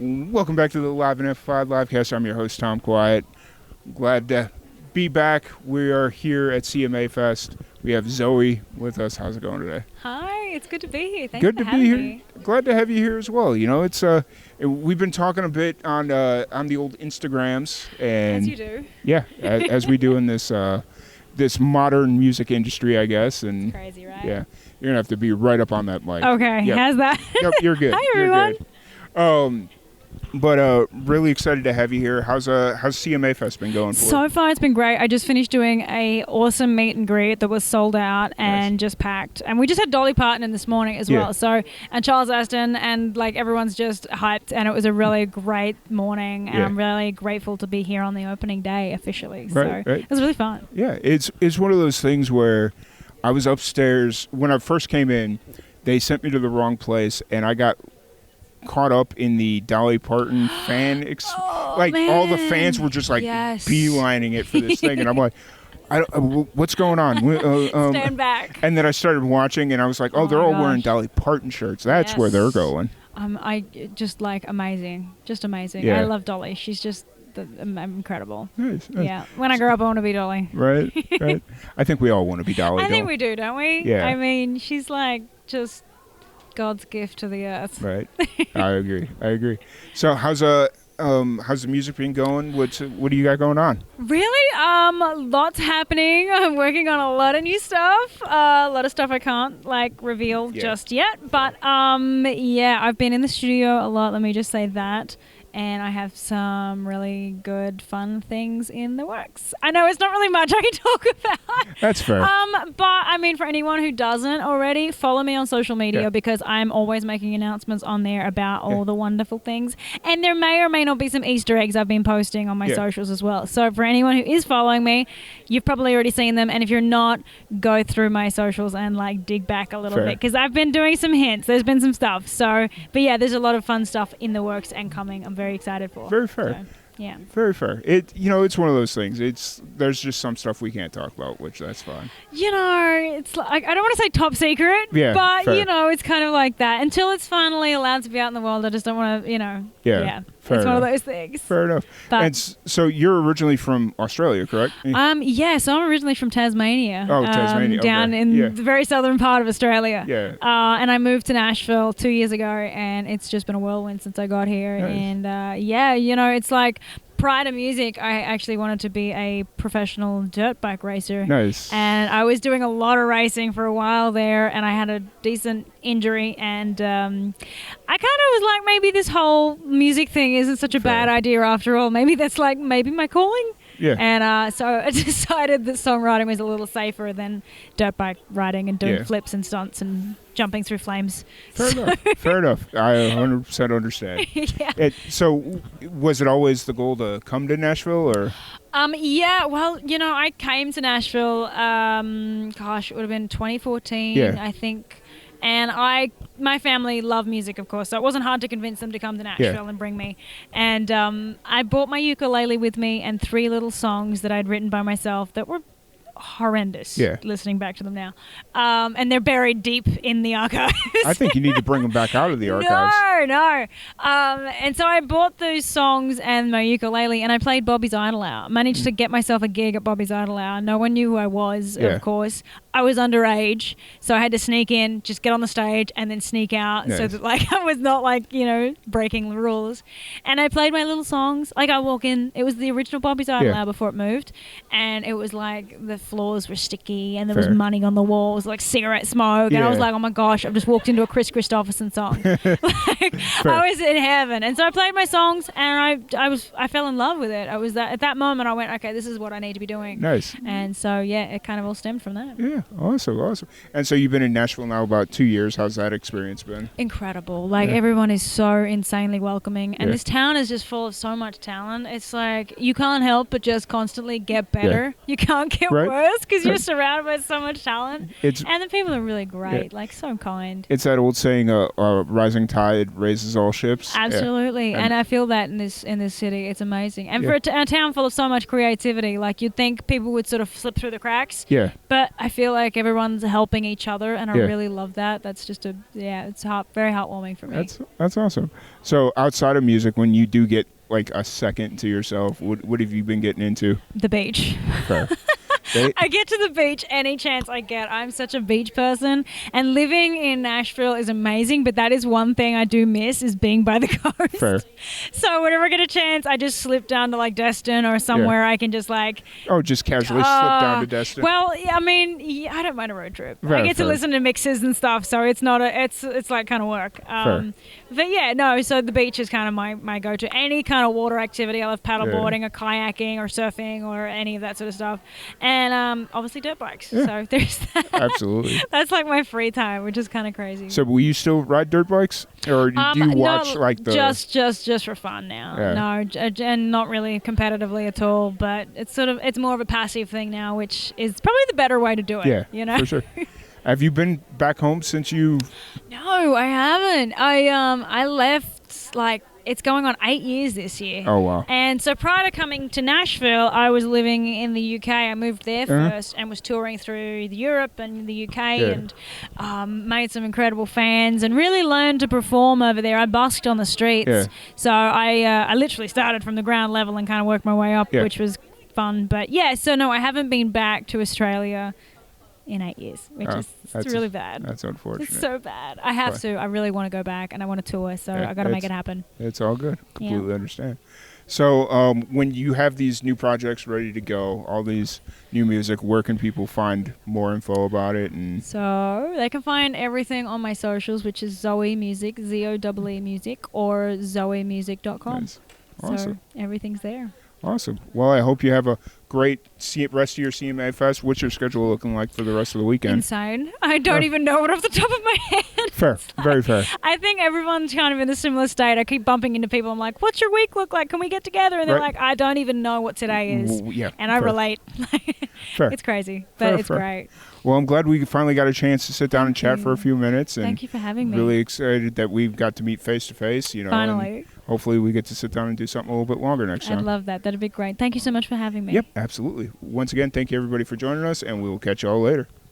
Welcome back to the Live and F5 Livecast. I'm your host, Tom Quiet. Glad to be back. We are here at CMA Fest. We have Zoe with us. How's it going today? Hi, it's good to be here. Thanks good for to having be here. me. Glad to have you here as well. You know, it's we've been talking a bit on the old Instagrams, and As you do. Yeah, as we do in this this modern music industry, I guess. And it's crazy, right? Yeah, you're gonna have to be right up on that mic. Okay, Yep. how's that? Yep, you're good. Hi, everyone. You're good. But really excited to have you here. How's CMA Fest been going for you? So far, it's been great. I just finished doing a awesome meet and greet that was sold out and Nice. just packed. And we just had Dolly Parton in this morning as Yeah. well. So, and Charles Aston, and like everyone's just hyped. And it was a really great morning. And Yeah. I'm really grateful to be here on the opening day officially. Right, So right. it was really fun. Yeah, it's one of those things where I was upstairs when I first came in. They sent me to the wrong place, and I got caught up in the Dolly Parton fan like all the fans were just like Yes. beelining it for this thing, and I'm like, what's going on? Stand back. And then I started watching, and I was like, oh, Oh they're my all wearing gosh. Dolly Parton shirts. That's where they're Yes. going. I just like amazing. Just amazing. Yeah. I love Dolly. She's just incredible. Nice. Yeah. When I grow up, I want to be Dolly. Right. I think we all want to be Dolly. I think we do, don't we? Yeah. I mean, she's like just God's gift to the earth. Right. I agree. So how's the music been going? What do you got going on? Really? Lots happening. I'm working on a lot of new stuff. A lot of stuff I can't like reveal just yet. But yeah, I've been in the studio a lot. Let me just say that. And I have some really good, fun things in the works. I know it's not really much I can talk about. That's fair. But I mean, for anyone who doesn't already, follow me on social media because I'm always making announcements on there about all the wonderful things. And there may or may not be some Easter eggs I've been posting on my socials as well. So for anyone who is following me, you've probably already seen them. And if you're not, go through my socials and like dig back a little bit because I've been doing some hints. There's been some stuff. So, but yeah, there's a lot of fun stuff in the works and coming. I'm very excited for. Very fair. So, yeah. Very fair. It's one of those things. There's just some stuff we can't talk about, which that's fine. It's like I don't want to say top secret, but fair. it's kind of like that until it's finally allowed to be out in the world. I just don't want to, Fair it's one of enough. those things. Fair enough. But, and so you're originally from Australia, correct? yeah. So I'm originally from Tasmania. Oh, Tasmania. Down in the very southern part of Australia. Yeah. And I moved to Nashville 2 years ago, and it's just been a whirlwind since I got here. Nice. And it's like. Prior to music, I actually wanted to be a professional dirt bike racer. Nice. And I was doing a lot of racing for a while there, and I had a decent injury, and I kind of was like, maybe this whole music thing isn't such a bad idea after all. Maybe that's like maybe my calling. Yeah. And so I decided that songwriting was a little safer than dirt bike riding and doing flips and stunts and jumping through flames. Fair enough. I 100% understand. Yeah. So was it always the goal to come to Nashville, or? Yeah, well, I came to Nashville, it would have been 2014, I think. And my family love music, of course, so it wasn't hard to convince them to come to Nashville and bring me. And I brought my ukulele with me and 3 little songs that I'd written by myself that were horrendous, listening back to them now. And they're buried deep in the archives. I think you need to bring them back out of the archives. No. And so I bought those songs and my ukulele, and I played Bobby's Idol Hour. Managed to get myself a gig at Bobby's Idol Hour. No one knew who I was, of course. I was underage, so I had to sneak in, just get on the stage, and then sneak out, so that I was not breaking the rules. And I played my little songs. Like I walk in, it was the original Bobby's Idol Hour before it moved, and it was like the floors were sticky, and there was money on the walls, like cigarette smoke, and I was like, oh my gosh, I've just walked into a Chris Christopherson song. I was in heaven. And so I played my songs, and I fell in love with it. I was at that moment I went, okay, this is what I need to be doing. Nice. And so it kind of all stemmed from that. Yeah. Awesome. And so you've been in Nashville now about 2 years. How's that experience been? Incredible. Everyone is so insanely welcoming, and this town is just full of so much talent. It's like you can't help but just constantly get better. You can't get worse. worse because you're surrounded by so much talent. And the people are really great, like so kind. It's that old saying, a rising tide raises all ships. Absolutely. And I feel that in this city. It's amazing. And for a town full of so much creativity, like you'd think people would sort of slip through the cracks. Yeah. But I feel like everyone's helping each other, and I really love that. That's just it's very heartwarming for me. That's awesome. So outside of music, when you do get like a second to yourself, what have you been getting into? The beach. Okay. I get to the beach any chance I get. I'm such a beach person, and living in Nashville is amazing, but that is one thing I do miss is being by the coast. Fair. So whenever I get a chance, I just slip down to like Destin or somewhere I can just like... Oh, just casually slip down to Destin? Well, I mean, I don't mind a road trip. I get to listen to mixes and stuff, so it's not it's like kind of work. But yeah, no, so the beach is kind of my go-to. Any kind of water activity. I love paddleboarding or kayaking or surfing or any of that sort of stuff. And obviously dirt bikes. So there's that. Absolutely. That's like my free time, which is kind of crazy. So will you still ride dirt bikes? Or do you watch like the... Just for fun now. No, and not really competitively at all. But it's more of a passive thing now, which is probably the better way to do it. Yeah, you know? for sure. Have you been back home since you... No, I haven't. I left like... It's going on 8 years this year. Oh, wow. And so prior to coming to Nashville, I was living in the UK. I moved there first and was touring through Europe and the UK and made some incredible fans and really learned to perform over there. I busked on the streets. Yeah. So I literally started from the ground level and kind of worked my way up, which was fun. But so no, I haven't been back to Australia in 8 years, which is really bad. That's unfortunate. It's so bad. I have to. I really want to go back, and I want to tour, so I got to make it happen. It's all good. Completely understand. So when you have these new projects ready to go, all these new music, where can people find more info about it? And so they can find everything on my socials, which is Zoee Music, ZOEE Music, or ZoeeMusic.com. Nice. Awesome. So everything's there. Awesome. Well, I hope you have a great rest of your CMA Fest. What's your schedule looking like for the rest of the weekend? Insane. I don't even know it off the top of my head. Fair. Very fair. I think everyone's kind of in a similar state. I keep bumping into people. I'm like, what's your week look like? Can we get together? And they're like, I don't even know what today is. And I relate. Fair. It's crazy, but it's great. Well, I'm glad we finally got a chance to sit down and chat for a few minutes. And thank you for having me. Really excited that we've got to meet face to face. Finally. Hopefully we get to sit down and do something a little bit longer next time. I'd love that. That'd be great. Thank you so much for having me. Yep, absolutely. Once again, thank you everybody for joining us, and we will catch you all later.